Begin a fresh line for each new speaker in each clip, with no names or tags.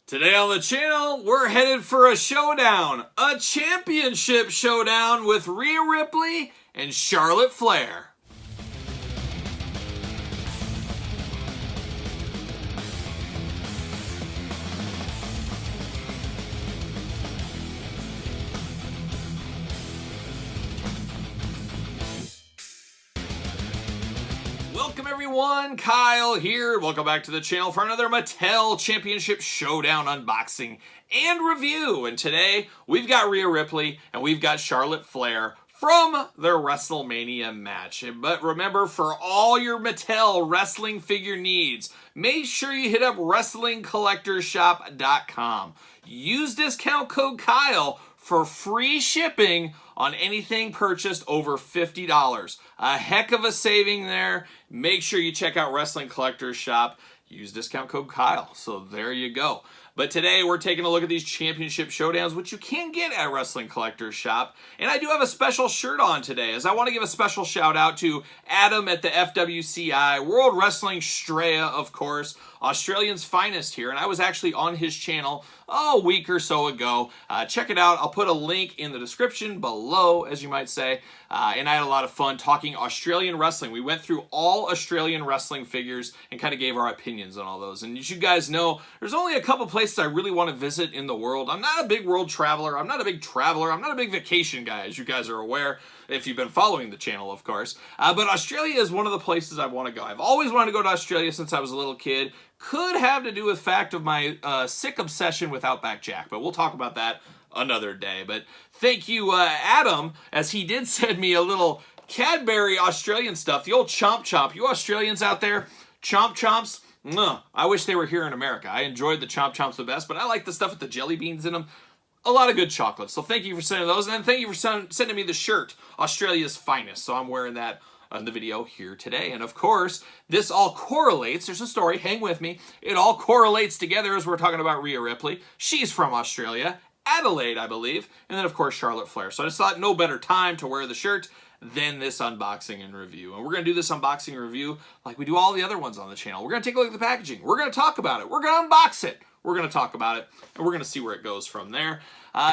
Today on the channel, we're headed for a showdown, a championship showdown with Rhea Ripley and Charlotte Flair. Welcome everyone, Kyle here. Welcome back to the channel for another Mattel Championship Showdown unboxing and review. And today, we've got Rhea Ripley and we've got Charlotte Flair from their WrestleMania match. But remember, for all your Mattel wrestling figure needs, make sure you hit up WrestlingCollectorShop.com. Use discount code Kyle for free shipping on anything purchased over $50. A heck of a saving there. Make sure you check out Wrestling Collector's Shop. Use discount code Kyle. So there you go. But today we're taking a look at these championship showdowns, which you can get at Wrestling Collector's Shop. And I do have a special shirt on today, as I want to give a special shout out to Adam at the FWCI, World Wrestling Straya, of course, Australian's finest here. And I was actually on his channel a week or so ago. Check it out. I'll put a link in the description below, as you might say. And I had a lot of fun talking Australian wrestling. We went through all Australian wrestling figures and kind of gave our opinions on all those. And as you guys know, there's only a couple places I really want to visit in the world. I'm not a big world traveler. I'm not a big traveler. I'm not a big vacation guy, as you guys are aware, if you've been following the channel, of course. But Australia is one of the places I want to go. I've always wanted to go to Australia since I was a little kid. Could have to do with the fact of my sick obsession with Outback Jack, but we'll talk about that another day. But thank you, Adam, as he did send me a little Cadbury Australian stuff, the old Chomp Chomp. You Australians out there, Chomp Chomps, I wish they were here in America. I enjoyed the Chomp Chomps the best, but I like the stuff with the jelly beans in them. A lot of good chocolate. So thank you for sending those, and then thank you for sending me the shirt, Australia's finest. So I'm wearing that on the video here today. And of course, this all correlates. There's a story. Hang with me. It all correlates together as we're talking about Rhea Ripley. She's from Australia, Adelaide, I believe. And then, of course, Charlotte Flair. So I just thought no better time to wear the shirt than this unboxing and review. And we're going to do this unboxing and review like we do all the other ones on the channel. We're going to take a look at the packaging. We're going to talk about it. We're going to unbox it. We're going to talk about it, and we're going to see where it goes from there.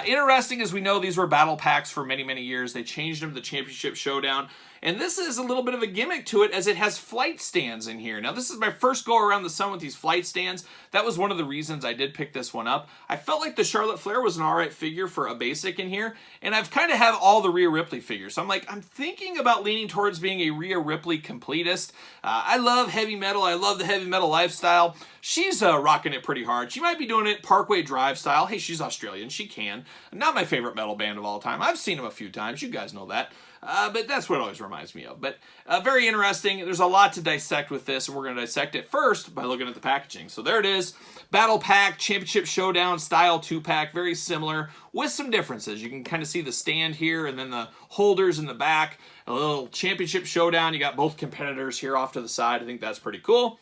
Interesting, as we know, these were battle packs for many, many years. They changed them to the Championship Showdown, and this is a little bit of a gimmick to it, as it has flight stands in here. Now, this is my first go around the sun with these flight stands. That was one of the reasons I did pick this one up. I felt like the Charlotte Flair was an alright figure for a basic in here, and I've kind of have all the Rhea Ripley figures. So I'm thinking about leaning towards being a Rhea Ripley completist. I love heavy metal. I love the heavy metal lifestyle. She's rocking it pretty hard. She might be doing it Parkway Drive style. Hey, she's Australian. She can. Not my favorite metal band of all time. I've seen them a few times. You guys know that. But that's what it always reminds me of. But very interesting. There's a lot to dissect with this, and we're going to dissect it first by looking at the packaging. So there it is. Battle Pack, Championship Showdown style 2-pack. Very similar with some differences. You can kind of see the stand here and then the holders in the back. A little Championship Showdown. You got both competitors here off to the side. I think that's pretty cool.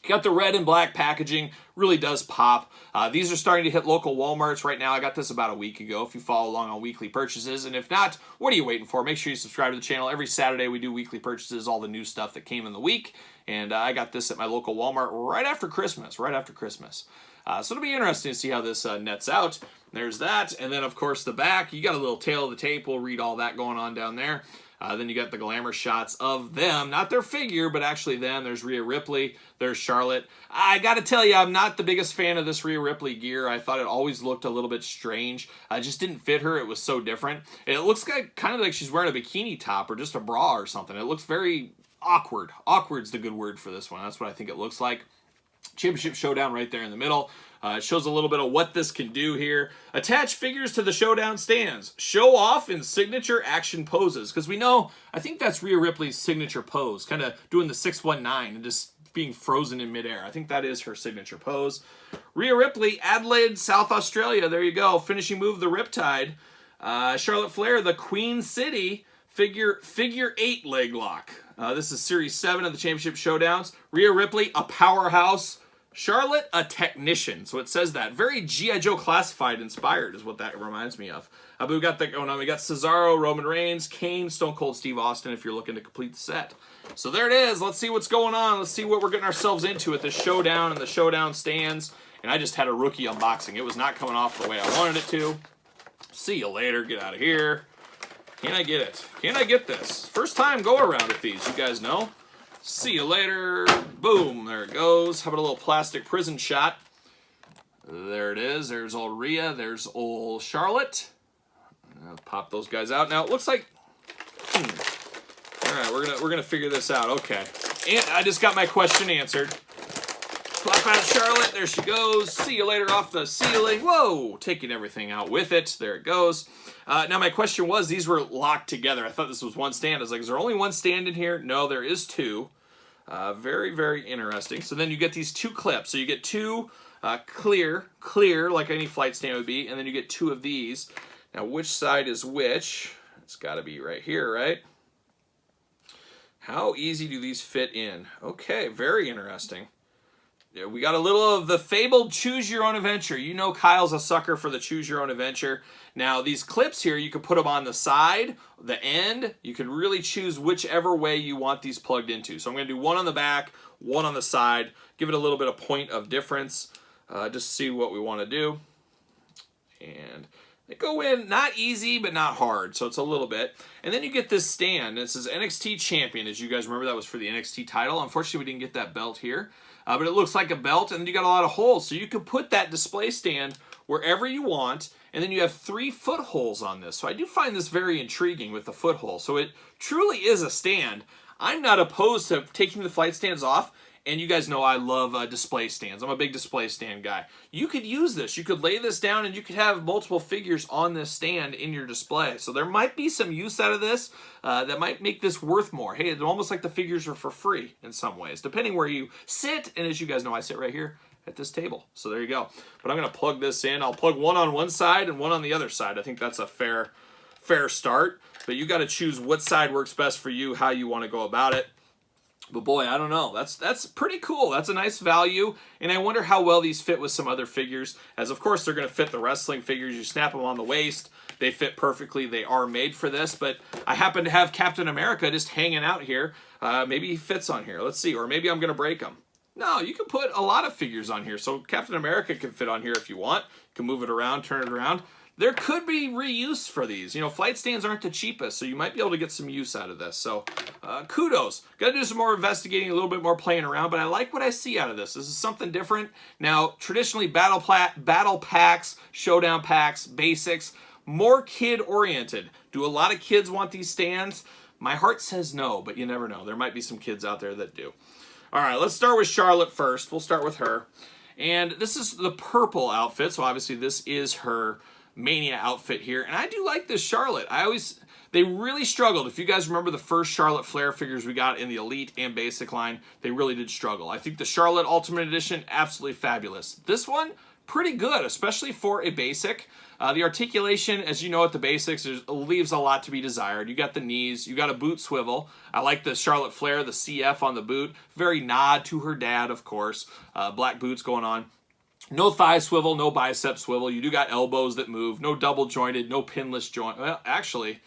You got the red and black packaging, really does pop. These are starting to hit local Walmarts right now. I got this about a week ago if you follow along on weekly purchases. And if not, what are you waiting for? Make sure you subscribe to the channel. Every Saturday we do weekly purchases, all the new stuff that came in the week. And I got this at my local Walmart right after Christmas, So it'll be interesting to see how this nets out. There's that. And then, of course, the back. You got a little tail of the tape. We'll read all that going on down there. Then you got the glamour shots of them, not their figure, but actually them. There's Rhea Ripley, there's Charlotte. I got to tell you, I'm not the biggest fan of this Rhea Ripley gear. I thought it always looked a little bit strange. It just didn't fit her. It was so different. It looks kind of like she's wearing a bikini top or just a bra or something. It looks very awkward. Awkward's the good word for this one. That's what I think it looks like. Championship Showdown right there in the middle. It shows a little bit of what this can do here. Attach figures to the Showdown stands. Show off in signature action poses. Because we know, I think that's Rhea Ripley's signature pose. Kind of doing the 619 and just being frozen in midair. I think that is her signature pose. Rhea Ripley, Adelaide, South Australia. There you go. Finishing move, the Riptide. Charlotte Flair, the Queen City figure 8 leg lock. This is Series 7 of the Championship Showdowns. Rhea Ripley, a powerhouse. Charlotte, a technician. So it says that. Very G.I. Joe Classified inspired is what that reminds me of. But we got that going on. We got Cesaro, Roman Reigns, Kane, Stone Cold Steve Austin if you're looking to complete the set. So there it is. Let's see what's going on. Let's see what we're getting ourselves into at the Showdown and the Showdown stands. and I just had a rookie unboxing. It was not coming off the way I wanted it to. See you later. Get out of here. Can I get it? Can I get this? First time go around with these, you guys know. See you later. Boom. There it goes. How about a little plastic prison shot? There it is. There's old Rhea. There's old Charlotte. I'll pop those guys out. Now it looks like... All right, we're gonna figure this out. Okay. And I just got my question answered. Plop out Charlotte. There she goes. See you later off the ceiling. Whoa! Taking everything out with it. There it goes. Now my question was, these were locked together. I thought this was one stand. I was like, is there only one stand in here? No, there is two. Very, very interesting. So then you get these two clips. So you get two clear, like any flight stand would be, and then you get two of these. Now, which side is which? It's got to be right here, right? How easy do these fit in? Okay, very interesting. Yeah, we got a little of the fabled choose your own adventure. You know Kyle's a sucker for the choose your own adventure. Now, these clips here, you can put them on the side, the end. You can really choose whichever way you want these plugged into. So I'm going to do one on the back, one on the side. Give it a little bit of point of difference. Just see what we want to do. And they go in, not easy, but not hard, so it's a little bit. And then you get this stand. This is NXT Champion. As you guys remember, that was for the NXT title. Unfortunately, we didn't get that belt here. But it looks like a belt, and then you got a lot of holes. So you can put that display stand wherever you want, and then you have 3 footholes on this. So I do find this very intriguing with the foothole. So it truly is a stand. I'm not opposed to taking the flight stands off. And you guys know I love display stands. I'm a big display stand guy. You could use this. You could lay this down and you could have multiple figures on this stand in your display. So there might be some use out of this that might make this worth more. Hey, it's almost like the figures are for free in some ways, depending where you sit. And as you guys know, I sit right here at this table. So there you go. But I'm going to plug this in. I'll plug one on one side and one on the other side. I think that's a fair start. But you got to choose what side works best for you, how you want to go about it. But boy, I don't know. That's pretty cool. That's a nice value. And I wonder how well these fit with some other figures. As of course, they're going to fit the wrestling figures. You snap them on the waist. They fit perfectly. They are made for this. But I happen to have Captain America just hanging out here. Maybe he fits on here. Let's see. Or maybe I'm going to break him. No, you can put a lot of figures on here. So Captain America can fit on here if you want. You can move it around, turn it around. There could be reuse for these. You know, flight stands aren't the cheapest, so you might be able to get some use out of this. So, kudos. Got to do some more investigating, a little bit more playing around, but I like what I see out of this. This is something different. Now, traditionally, battle packs, showdown packs, basics, more kid-oriented. Do a lot of kids want these stands? My heart says no, but you never know. There might be some kids out there that do. All right, let's start with Charlotte first. We'll start with her. And this is the purple outfit, so obviously this is her Mania outfit here, and I do like this Charlotte. They really struggled. If you guys remember the first Charlotte Flair figures we got in the Elite and Basic line, they really did struggle. I think the Charlotte Ultimate Edition, absolutely fabulous. This one, pretty good, especially for a Basic. The articulation, as you know at the Basics, leaves a lot to be desired. You got the knees, you got a boot swivel. I like the Charlotte Flair, the CF on the boot. Very nod to her dad, of course. Black boots going on. No thigh swivel, no bicep swivel. You do got elbows that move. No double jointed, no pinless joint. Well, actually,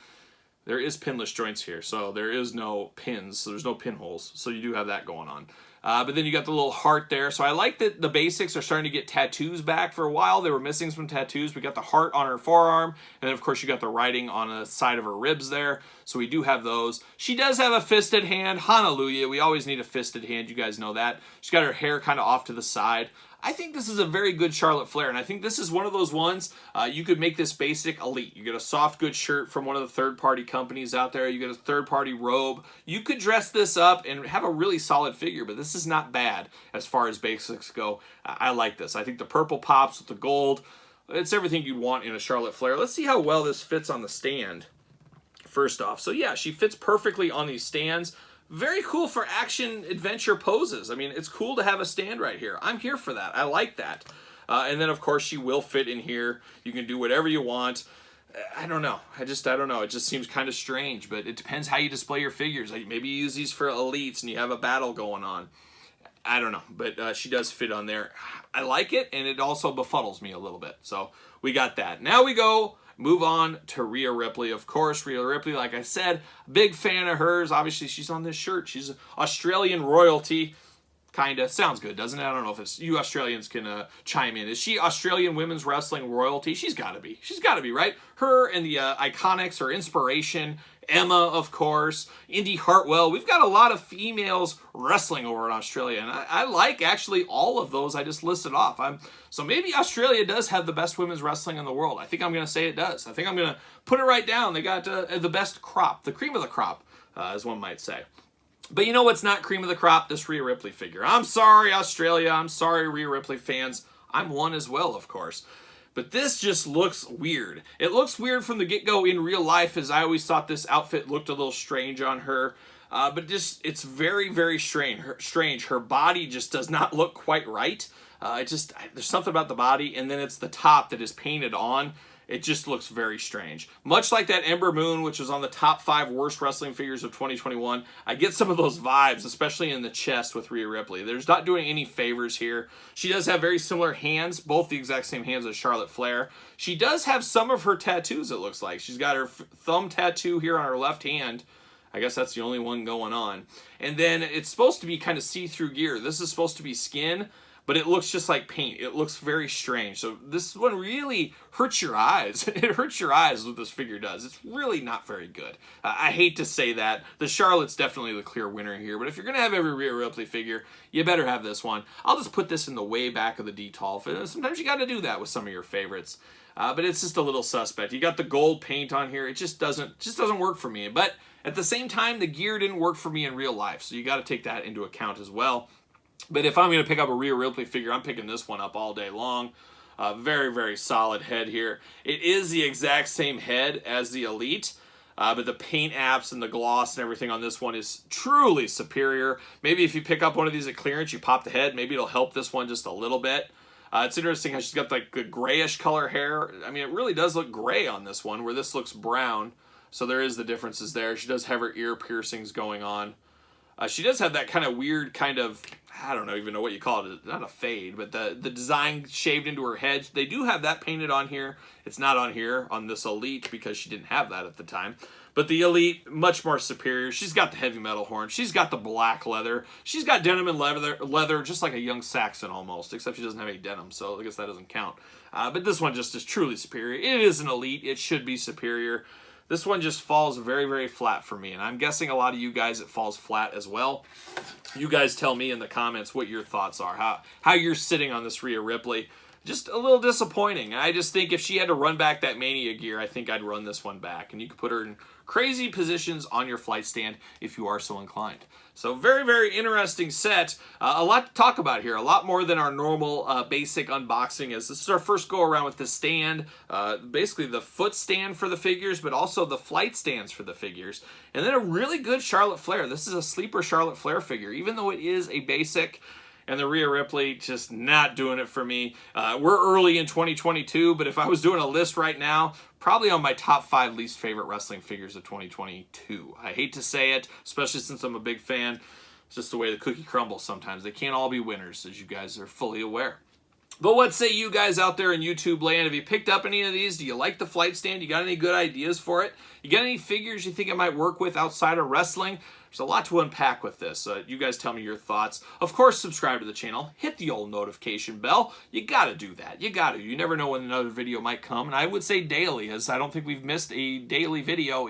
there is pinless joints here, so there is no pins. So there's no pinholes. So you do have that going on. But then you got the little heart there. So I like that the Basics are starting to get tattoos back. For a while, they were missing some tattoos. We got the heart on her forearm. And then, of course, you got the writing on the side of her ribs there. So we do have those. She does have a fisted hand. Hallelujah. We always need a fisted hand. You guys know that. She's got her hair kind of off to the side. I think this is a very good Charlotte Flair, and I think this is one of those ones you could make this Basic elite. You get a soft goods shirt from one of the third-party companies out there. You get a third-party robe. You could dress this up and have a really solid figure, but this is not bad as far as Basics go. I like this. I think the purple pops with the gold. It's everything you'd want in a Charlotte Flair. Let's see how well this fits on the stand first off. So yeah, she fits perfectly on these stands. Very cool for action adventure poses. I mean, it's cool to have a stand right here. I'm here for that. I like that. And then, of course, she will fit in here. You can do whatever you want. I don't know. I don't know. It just seems kind of strange, but it depends how you display your figures. Like maybe you use these for elites and you have a battle going on. I don't know, but she does fit on there. I like it, and it also befuddles me a little bit. So we got that. Now we move on to Rhea Ripley. Of course, Rhea Ripley, like I said, big fan of hers. Obviously, she's on this shirt. She's Australian royalty. Kinda. Sounds good, doesn't it? I don't know if it's you Australians can chime in. Is she Australian women's wrestling royalty? She's got to be. She's got to be, right? Her and the Iconics are inspiration. Emma, of course. Indy Hartwell. We've got a lot of females wrestling over in Australia, and I like actually all of those I just listed off. So maybe Australia does have the best women's wrestling in the world. I think I'm going to say it does. I think I'm going to put it right down. They got the best crop, the cream of the crop, as one might say. But you know what's not cream of the crop? This Rhea Ripley figure. I'm sorry, Australia. I'm sorry, Rhea Ripley fans. I'm one as well, of course. But this just looks weird. It looks weird from the get-go in real life, as I always thought this outfit looked a little strange on her. But just, it's very, very strange. Her body just does not look quite right. There's something about the body, and then it's the top that is painted on. It just looks very strange. Much like that Ember Moon, which was on the top 5 worst wrestling figures of 2021, I get some of those vibes, especially in the chest with Rhea Ripley. There's not doing any favors here. She does have very similar hands, both the exact same hands as Charlotte Flair. She does have some of her tattoos, it looks like. She's got her thumb tattoo here on her left hand. I guess that's the only one going on. And then it's supposed to be kind of see-through gear. This is supposed to be skin, but it looks just like paint. It looks very strange. So this one really hurts your eyes. It hurts your eyes what this figure does. It's really not very good. I hate to say that. The Charlotte's definitely the clear winner here, but if you're going to have every Rhea Ripley figure, you better have this one. I'll just put this in the way back of the detolf. Sometimes you got to do that with some of your favorites. But it's just a little suspect. You got the gold paint on here. It just doesn't work for me. But at the same time, the gear didn't work for me in real life, so you got to take that into account as well. But if I'm going to pick up a Rhea Ripley figure, I'm picking this one up all day long. Very, very solid head here. It is the exact same head as the Elite, but the paint apps and the gloss and everything on this one is truly superior. Maybe if you pick up one of these at clearance, you pop the head, maybe it'll help this one just a little bit. It's interesting how she's got like the grayish color hair. I mean, it really does look gray on this one, where this looks brown. So there is the differences there. She does have her ear piercings going on. She does have that kind of weird kind of, I don't even know what you call it. Not a fade, but the design shaved into her head. They do have that painted on here. It's not on here on this Elite because she didn't have that at the time. But the Elite, much more superior. She's got the heavy metal horn. She's got the black leather. She's got denim and leather, just like a young Saxon almost, except she doesn't have any denim, so I guess that doesn't count. But this one just is truly superior. It is an Elite. It should be superior. This one just falls very, very flat for me, and I'm guessing a lot of you guys it falls flat as well. You guys tell me in the comments what your thoughts are, how you're sitting on this Rhea Ripley. Just a little disappointing. I just think if she had to run back that Mania gear, I think I'd run this one back, and you could put her in crazy positions on your flight stand if you are so inclined. So very, very interesting set. A lot to talk about here. A lot more than our normal basic unboxing is. This is our first go around with the stand. Basically the foot stand for the figures, but also the flight stands for the figures. And then a really good Charlotte Flair. This is a sleeper Charlotte Flair figure, even though it is a basic. And the Rhea Ripley, just not doing it for me. We're early in 2022, but if I was doing a list right now, probably on my top 5 least favorite wrestling figures of 2022. I hate to say it, especially since I'm a big fan. It's just the way the cookie crumbles sometimes. They can't all be winners, as you guys are fully aware. But what say you guys out there in YouTube land? Have you picked up any of these? Do you like the flight stand? You got any good ideas for it? You got any figures you think it might work with outside of wrestling? There's a lot to unpack with this. You guys tell me your thoughts. Of course, subscribe to the channel. Hit the old notification bell. You got to do that. You got to. You never know when another video might come. And I would say daily, as I don't think we've missed a daily video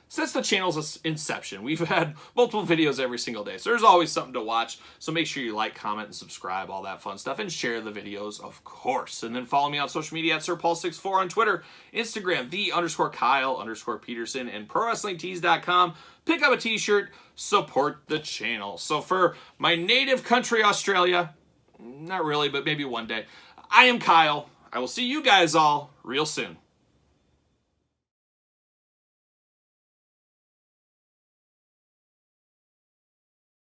since the channel's inception. We've had multiple videos every single day, so there's always something to watch. So make sure you like, comment, and subscribe, all that fun stuff, and share the videos, of course. And then follow me on social media at SirPaul64 on Twitter, Instagram, _Kyle_Peterson, and ProWrestlingTees.com. Pick up a t-shirt, support the channel. So for my native country, Australia, not really, but maybe one day, I am Kyle. I will see you guys all real soon.